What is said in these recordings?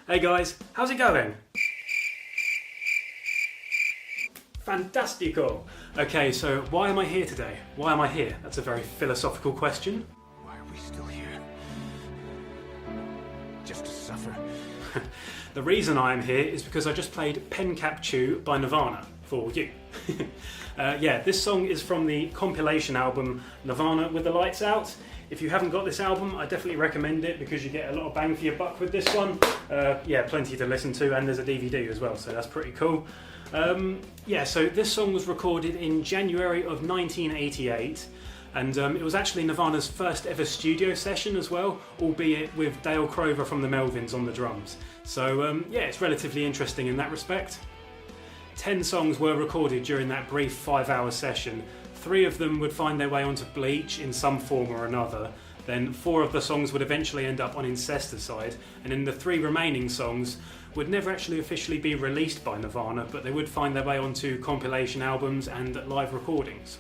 Hey guys, how's it going? Fantastico! Okay, so why am I here today? Why am I here? That's a very philosophical question. Why are we still here? Just to suffer? The reason I am here is because I just played Pen Cap Chew by Nirvana for you. Yeah, this song is from the compilation album Nirvana with the Lights Out. If you haven't got this album, I definitely recommend it because you get a lot of bang for your buck with this one. Yeah, plenty to listen to, and there's a DVD as well, so that's pretty cool. Yeah, so this song was recorded in January of 1988, and it was actually Nirvana's first ever studio session as well, albeit with Dale Crover from the Melvins on the drums. So yeah, it's relatively interesting in that respect. 10 songs were recorded during that brief 5-hour session. 3 of them would find their way onto Bleach in some form or another. Then 4 of the songs would eventually end up on Incesticide, and then the 3 remaining songs would never actually officially be released by Nirvana, but they would find their way onto compilation albums and live recordings.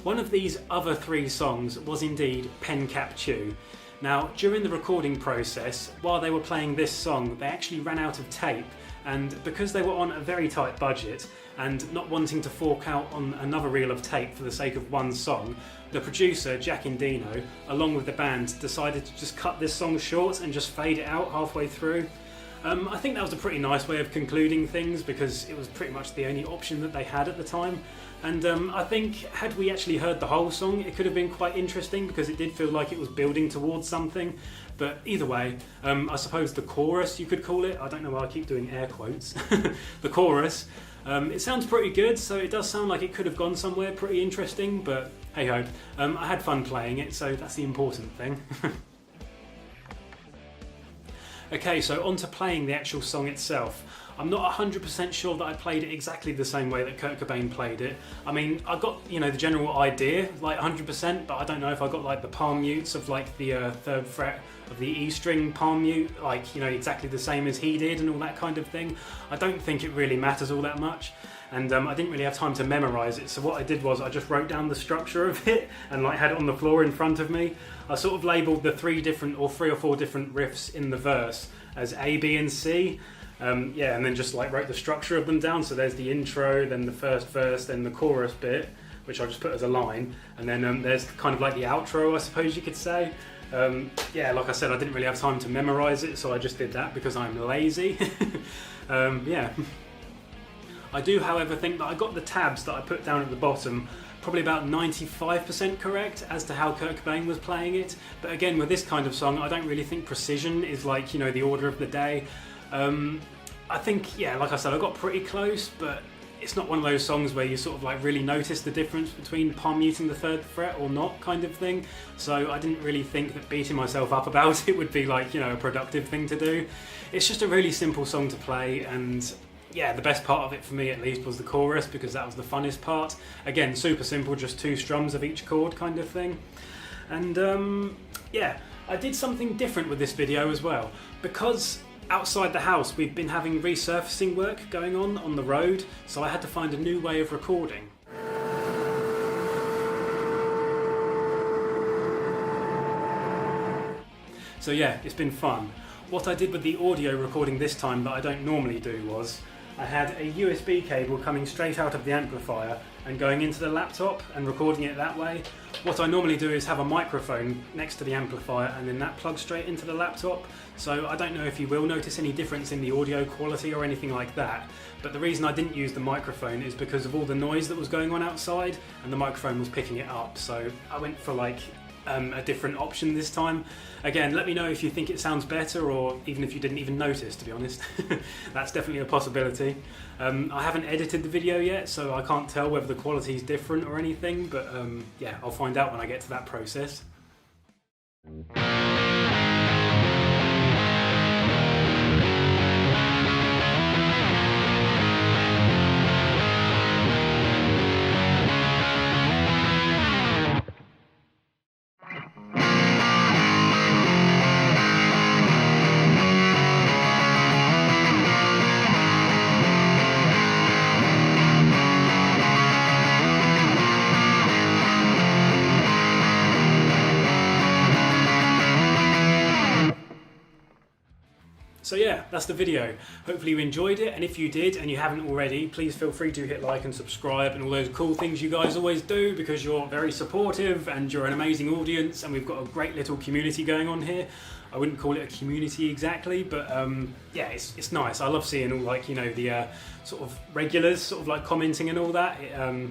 One of these other 3 songs was indeed Pen Cap Chew. Now, during the recording process, while they were playing this song, they actually ran out of tape, and because they were on a very tight budget and not wanting to fork out on another reel of tape for the sake of one song, the producer, Jack Endino, along with the band, decided to just cut this song short and just fade it out halfway through. I think that was a pretty nice way of concluding things because it was pretty much the only option that they had at the time. And I think had we actually heard the whole song, it could have been quite interesting because it did feel like it was building towards something. But either way, I suppose the chorus, you could call it, I don't know why I keep doing air quotes, the chorus, it sounds pretty good, so it does sound like it could have gone somewhere pretty interesting, but hey ho, I had fun playing it, so that's the important thing. Okay, so on to playing the actual song itself. I'm not 100% sure that I played it exactly the same way that Kurt Cobain played it. I mean, I got, you know, the general idea, like 100%, but I don't know if I got like the palm mutes of like the 3rd fret of the E string palm mute, like, you know, exactly the same as he did and all that kind of thing. I don't think it really matters all that much. And I didn't really have time to memorise it, so what I did was I just wrote down the structure of it and like had it on the floor in front of me. I sort of labelled the 3 or 4 different riffs in the verse as A, B and C. Yeah, and then just like wrote the structure of them down. So there's the intro, then the first verse, then the chorus bit, which I just put as a line, and then there's kind of like the outro, I suppose you could say. Yeah, like I said, I didn't really have time to memorise it, so I just did that because I'm lazy. Yeah. I do, however, think that I got the tabs that I put down at the bottom probably about 95% correct as to how Kurt Cobain was playing it. But again, with this kind of song, I don't really think precision is like, you know, the order of the day. I think, yeah, like I said, I got pretty close, but it's not one of those songs where you sort of like really notice the difference between palm muting the 3rd fret or not kind of thing. So I didn't really think that beating myself up about it would be like, you know, a productive thing to do. It's just a really simple song to play, and yeah, the best part of it for me at least was the chorus because that was the funnest part. Again, super simple, just 2 strums of each chord kind of thing. And yeah, I did something different with this video as well. Because outside the house we've been having resurfacing work going on the road, so I had to find a new way of recording. So yeah, it's been fun. What I did with the audio recording this time that I don't normally do was I had a USB cable coming straight out of the amplifier and going into the laptop and recording it that way. What I normally do is have a microphone next to the amplifier and then that plugs straight into the laptop. So I don't know if you will notice any difference in the audio quality or anything like that, but the reason I didn't use the microphone is because of all the noise that was going on outside and the microphone was picking it up. So I went for like a different option this time. Again, let me know if you think it sounds better or even if you didn't even notice, to be honest. That's definitely a possibility. I haven't edited the video yet, so I can't tell whether the quality is different or anything, but yeah, I'll find out when I get to that process. So yeah, that's the video. Hopefully you enjoyed it, and if you did and you haven't already, please feel free to hit like and subscribe and all those cool things you guys always do, because you're very supportive and you're an amazing audience, and we've got a great little community going on here. I wouldn't call it a community exactly, but yeah, it's nice. I love seeing all, like, you know, the sort of regulars sort of like commenting and all that.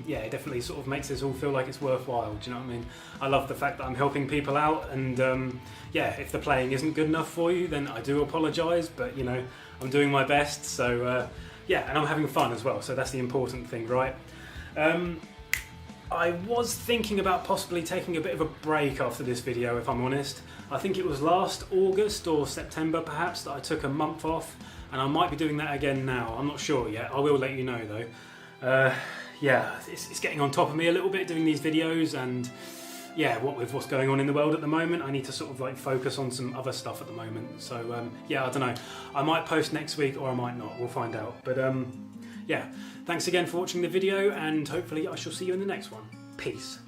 Yeah, it definitely sort of makes this all feel like it's worthwhile. Do you know what I mean? I love the fact that I'm helping people out, and yeah, if the playing isn't good enough for you, then I do apologise, but you know, I'm doing my best. So yeah, and I'm having fun as well, so that's the important thing, right? I was thinking about possibly taking a bit of a break after this video, if I'm honest. I think it was last August or September perhaps that I took a month off, and I might be doing that again now. I'm not sure yet. I will let you know though. Yeah, it's getting on top of me a little bit doing these videos, and yeah, what with what's going on in the world at the moment, I need to sort of like focus on some other stuff at the moment. So yeah, I don't know. I might post next week or I might not. We'll find out. But yeah, thanks again for watching the video, and hopefully I shall see you in the next one. Peace.